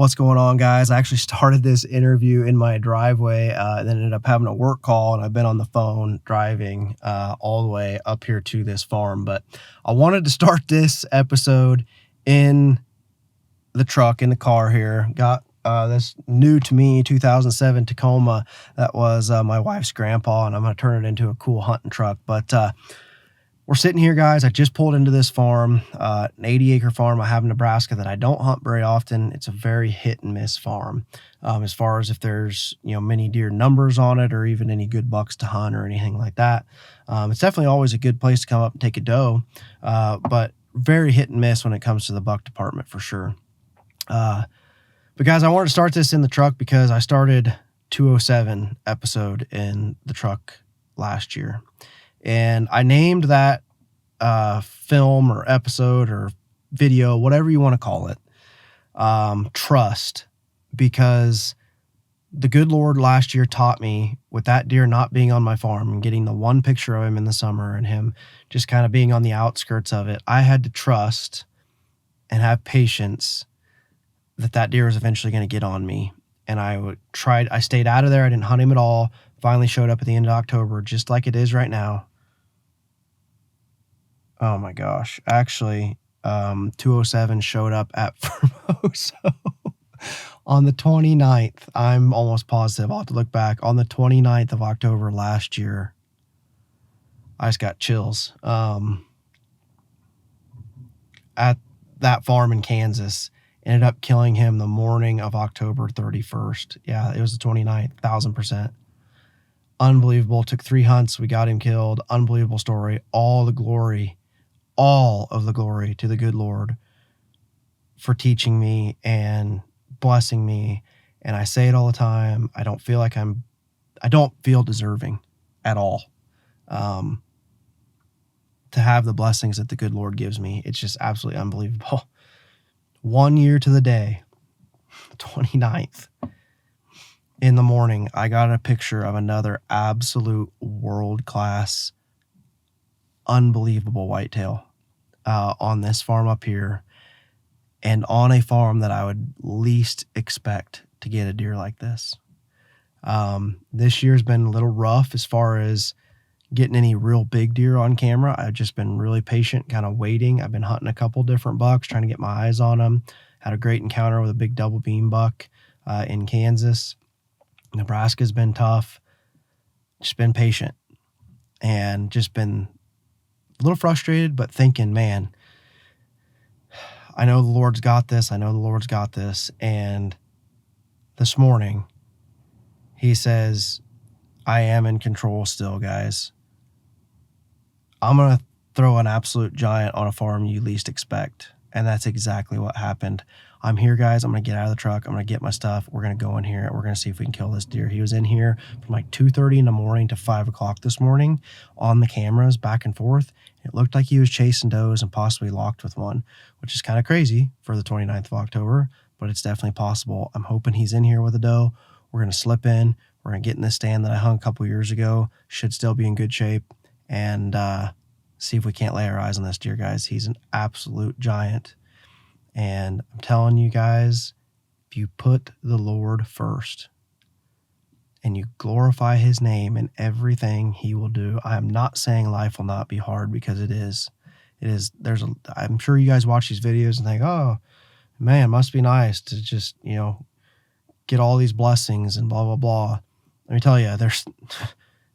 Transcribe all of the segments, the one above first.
What's going on, guys? I actually started this interview in my driveway, and then ended up having a work call, and I've been on the phone driving all the way up here to this farm. But I wanted to start this episode in the truck, in the car here. Got this new to me 2007 Tacoma that was my wife's grandpa, and I'm going to turn it into a cool hunting truck. But we're sitting here, guys. I just pulled into this farm, an 80-acre farm I have in Nebraska that I don't hunt very often. It's a very hit-and-miss farm as far as if there's many deer numbers on it or even any good bucks to hunt or anything like that. It's definitely always a good place to come up and take a doe, but very hit-and-miss when it comes to the buck department for sure. But guys, I wanted to start this in the truck because I started 207 episode in the truck last year. And I named that film or episode or video, whatever you want to call it, Trust, because the good Lord last year taught me, with that deer not being on my farm and getting the one picture of him in the summer and him just kind of being on the outskirts of it, I had to trust and have patience that that deer was eventually going to get on me. And I stayed out of there. I didn't hunt him at all. Finally showed up at the end of October, just like it is right now. Oh my gosh. Actually, 207 showed up at Formoso on the 29th. I'm almost positive. I'll have to look back. On the 29th of October last year. I just got chills. At that farm in Kansas. Ended up killing him the morning of October 31st. Yeah, it was the 29th, 1,000%. Unbelievable. Took 3 hunts. We got him killed. Unbelievable story. All of the glory to the good Lord for teaching me and blessing me. And I say it all the time. I don't feel deserving at all to have the blessings that the good Lord gives me. It's just absolutely unbelievable. 1 year to the day, 29th, in the morning, I got a picture of another absolute world-class, unbelievable whitetail on this farm up here, and on a farm that I would least expect to get a deer like this. This year's been a little rough as far as getting any real big deer on camera. I've just been really patient, kind of waiting. I've been hunting a couple different bucks, trying to get my eyes on them. Had a great encounter with a big double beam buck in Kansas. Nebraska's been tough. Just been patient and just been a little frustrated, but thinking, man, I know the Lord's got this. I know the Lord's got this. And this morning, he says, I am in control still, guys. I'm going to throw an absolute giant on a farm you least expect. And that's exactly what happened. I'm here, guys. I'm going to get out of the truck. I'm going to get my stuff. We're going to go in here and we're going to see if we can kill this deer. He was in here from like 2:30 in the morning to 5 o'clock this morning on the cameras back and forth. It looked like he was chasing does and possibly locked with one, which is kind of crazy for the 29th of October, but it's definitely possible. I'm hoping he's in here with a doe. We're going to slip in. We're going to get in this stand that I hung a couple years ago. Should still be in good shape. And see if we can't lay our eyes on this deer, guys. He's an absolute giant. And I'm telling you guys, if you put the Lord first and you glorify his name in everything he will do, I am not saying life will not be hard, because it is. It is. I'm sure you guys watch these videos and think, oh, man, must be nice to just, get all these blessings and blah, blah, blah. Let me tell you,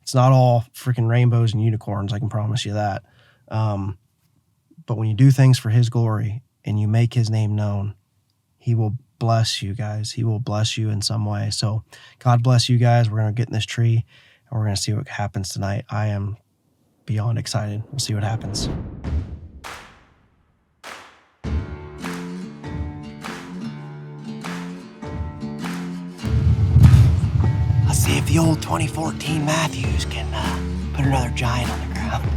it's not all freaking rainbows and unicorns. I can promise you that. But when you do things for his glory and you make his name known, he will bless you, guys. He will bless you in some way. So God bless you guys. We're going to get in this tree and we're going to see what happens tonight. I am beyond excited. We'll see what happens. Let's see if the old 2014 Matthews can put another giant on the ground.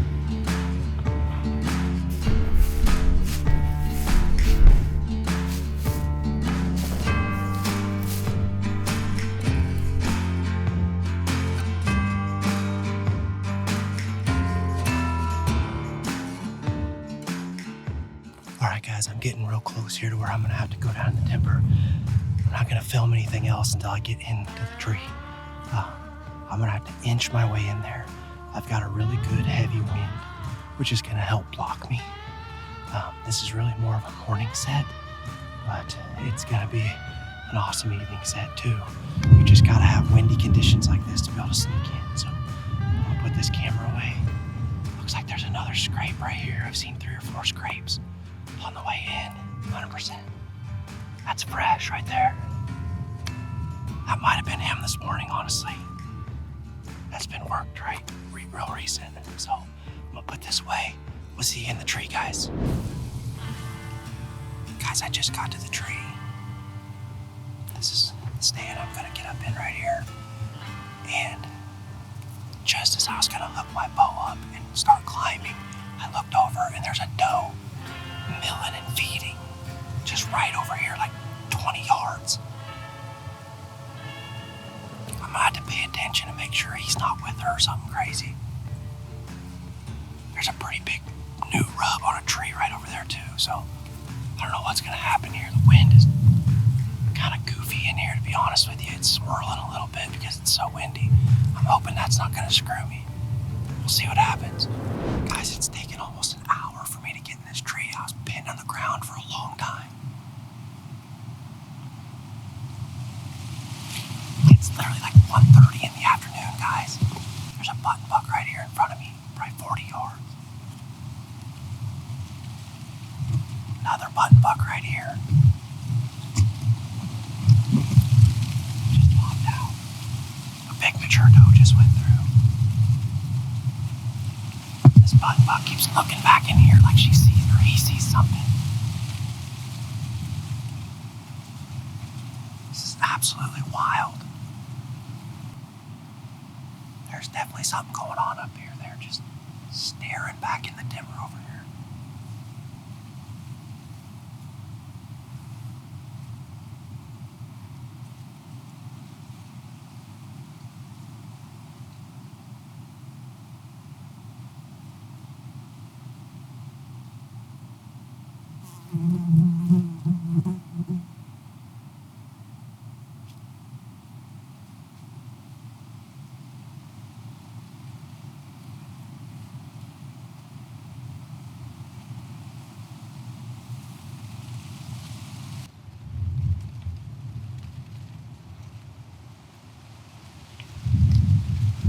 All right, guys, I'm getting real close here to where I'm going to have to go down in the timber. I'm not going to film anything else until I get into the tree. I'm going to have to inch my way in there. I've got a really good heavy wind, which is going to help block me. This is really more of a morning set, but it's going to be an awesome evening set too. You just got to have windy conditions like this to be able to sneak in. So I'm going to put this camera away. Looks like there's another scrape right here. I've seen 3 or 4 scrapes on the way in, 100%. That's fresh right there. That might have been him this morning, honestly. That's been worked right real recent. So I'm gonna put this away. We'll see you in the tree, guys. Guys, I just got to the tree. This is the stand I'm gonna get up in right here. And just as I was gonna hook my bow up and start climbing, I looked over and there's a doe milling and feeding just right over here, like 20 yards. I'm gonna have to pay attention to make sure he's not with her or something crazy. There's a pretty big new rub on a tree right over there too, so I don't know what's gonna happen here. The wind is kind of goofy in here, to be honest with you. It's swirling a little bit because it's so windy. I'm hoping that's not gonna screw me. We'll see what happens. Guys, it's taken almost an hour for me to get in this tree. I was pinned on the ground for a long time. It's literally like 1:30 in the afternoon, guys. There's a button buck right here in front of me, probably 40 yards. Another button buck right here. Just popped out. A big mature doe just went through. This button buck keeps looking back in here like she sees or he sees something. This is absolutely wild. There's definitely something going on up here. They're just staring back in the timber over here.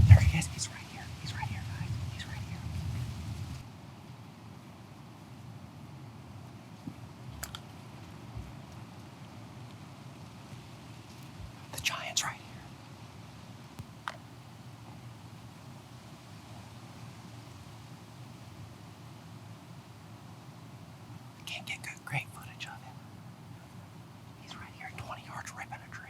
There he is. He's right here. He's right here, guys. He's right here. The giant's right here. I can't get great footage of him. He's right here, 20 yards, ripping a tree.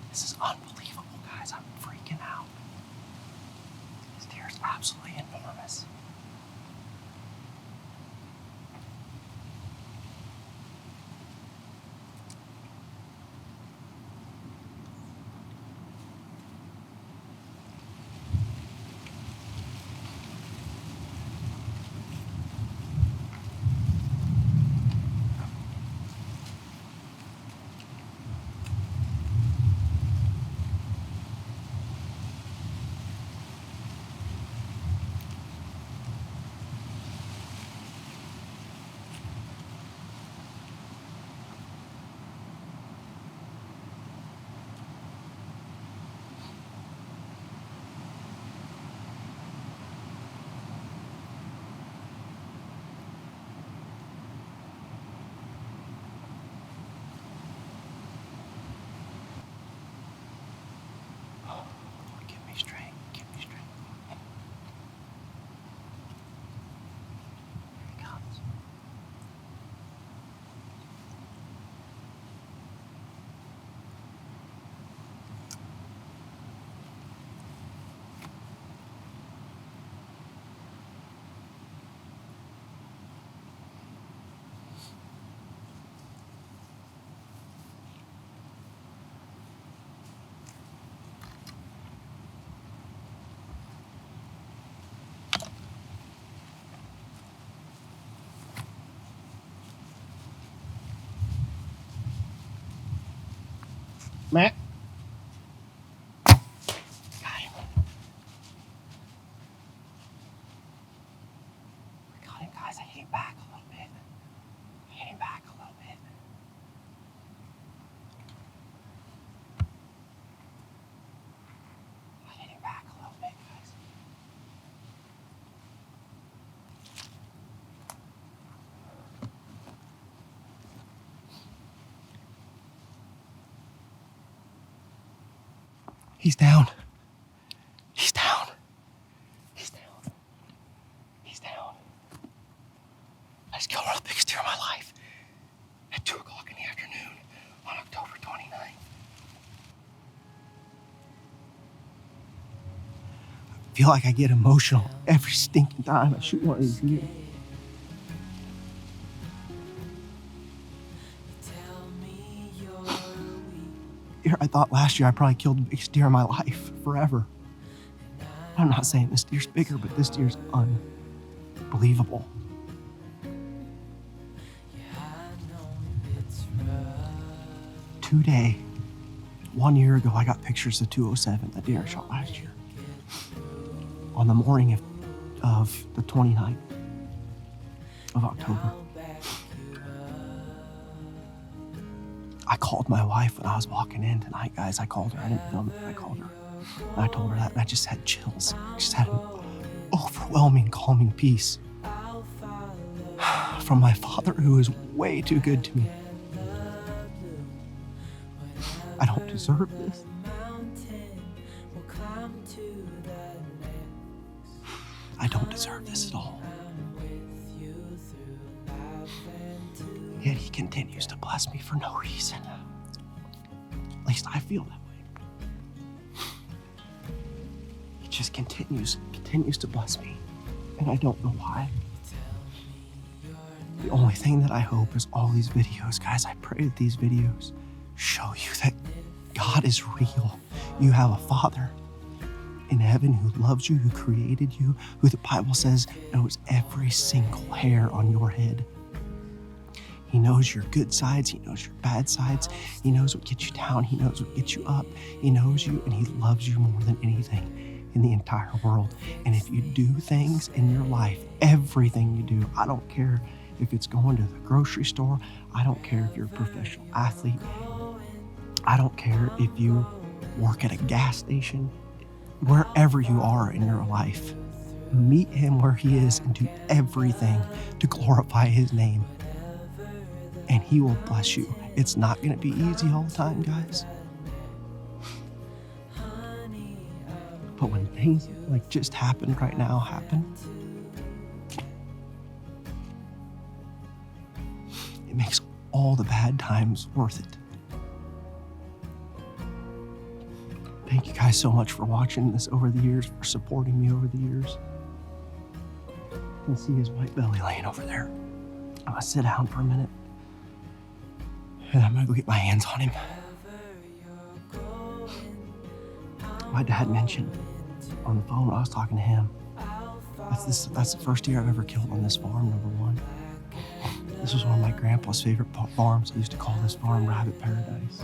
This is unbelievable, guys. I'm freaking out. This deer is absolutely enormous. Matt. Got him. I got him, guys. I hit him back a little bit. Guys. He's down. He's down. He's down. He's down. I just killed one of the biggest deer of my life at 2 o'clock in the afternoon on October 29th. I feel like I get emotional every stinking time I shoot one of these deer. I thought last year I probably killed the biggest deer of my life forever. I'm not saying this deer's bigger, but this deer's unbelievable. Today, 1 year ago, I got pictures of 207, the deer I shot last year. On the morning of the 29th of October. I called my wife when I was walking in tonight, guys. I called her. I didn't film it, but I called her. And I told her that, and I just had chills. I just had an overwhelming, calming peace from my Father, who is way too good to me. I don't deserve this. I don't deserve this at all. Yet he continues to bless me for no reason. At least I feel that way. He just continues to bless me, and I don't know why. The only thing that I hope is all these videos, guys, I pray that these videos show you that God is real. You have a Father in heaven who loves you, who created you, who the Bible says knows every single hair on your head. He knows your good sides. He knows your bad sides. He knows what gets you down. He knows what gets you up. He knows you, and he loves you more than anything in the entire world. And if you do things in your life, everything you do, I don't care if it's going to the grocery store. I don't care if you're a professional athlete. I don't care if you work at a gas station. Wherever you are in your life, meet him where he is and do everything to glorify his name. And he will bless you. It's not going to be easy all the time, guys. But when things like just happened right now happen, it makes all the bad times worth it. Thank you guys so much for watching this over the years, for supporting me over the years. You can see his white belly laying over there. I'm gonna sit down for a minute, and I'm gonna go get my hands on him. My dad mentioned on the phone when I was talking to him, that's the first deer I've ever killed on this farm, number one. This was one of my grandpa's favorite farms. He used to call this farm Rabbit Paradise,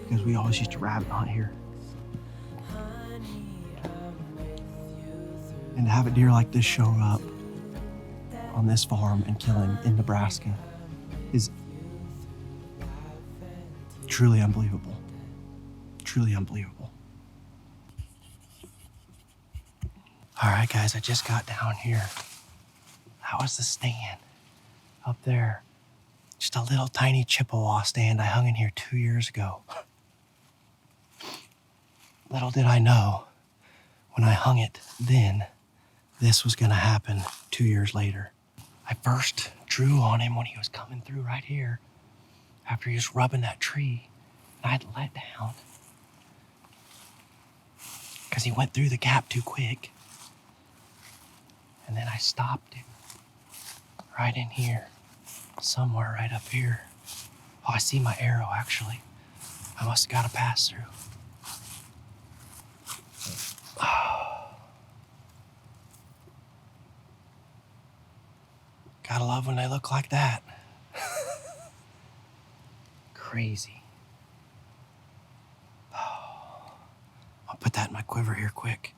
because we always used to rabbit hunt here. And to have a deer like this show up on this farm and kill him in Nebraska is truly unbelievable. Truly unbelievable. All right, guys, I just got down here. That was the stand up there. Just a little tiny Chippewa stand I hung in here 2 years ago. Little did I know when I hung it then, this was gonna happen 2 years later. I first drew on him when he was coming through right here, after he was rubbing that tree, and I had let down because he went through the gap too quick. And then I stopped him right in here, somewhere right up here. Oh, I see my arrow, actually. I must have got a pass through. Gotta love when they look like that. Crazy. I'll put that in my quiver here quick.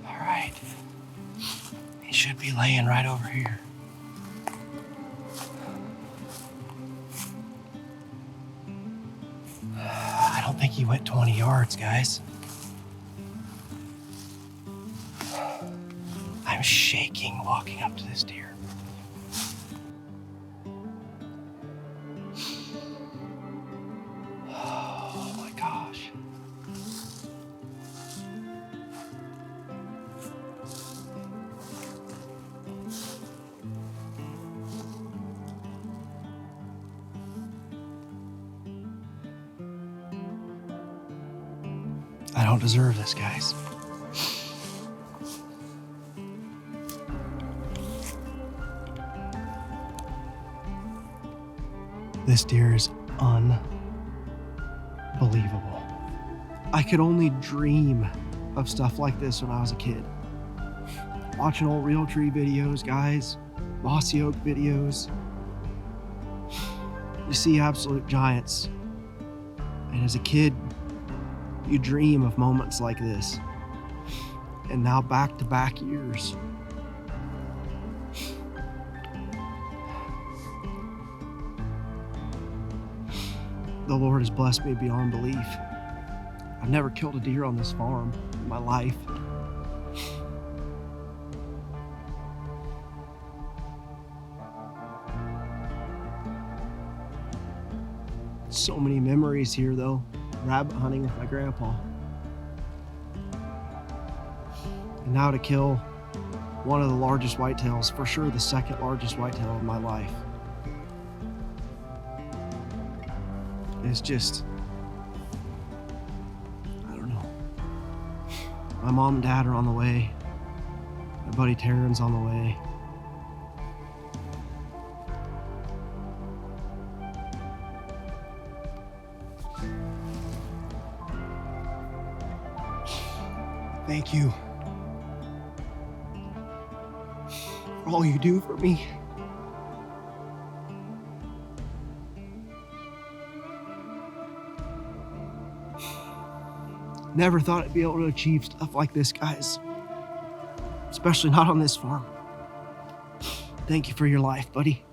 All right. He should be laying right over here. I don't think he went 20 yards, guys. I'm shaking walking up to this deer. Oh my gosh. I don't deserve this, guys. This deer is unbelievable. I could only dream of stuff like this when I was a kid. Watching old real tree videos, guys, mossy oak videos. You see absolute giants. And as a kid, you dream of moments like this. And now back-to-back years. The Lord has blessed me beyond belief. I've never killed a deer on this farm in my life. So many memories here, though. Rabbit hunting with my grandpa. And now to kill one of the largest whitetails, for sure the second largest whitetail of my life. It's just, I don't know. My mom and dad are on the way. My buddy Taryn's on the way. Thank you for all you do for me. Never thought I'd be able to achieve stuff like this, guys. Especially not on this farm. Thank you for your life, buddy.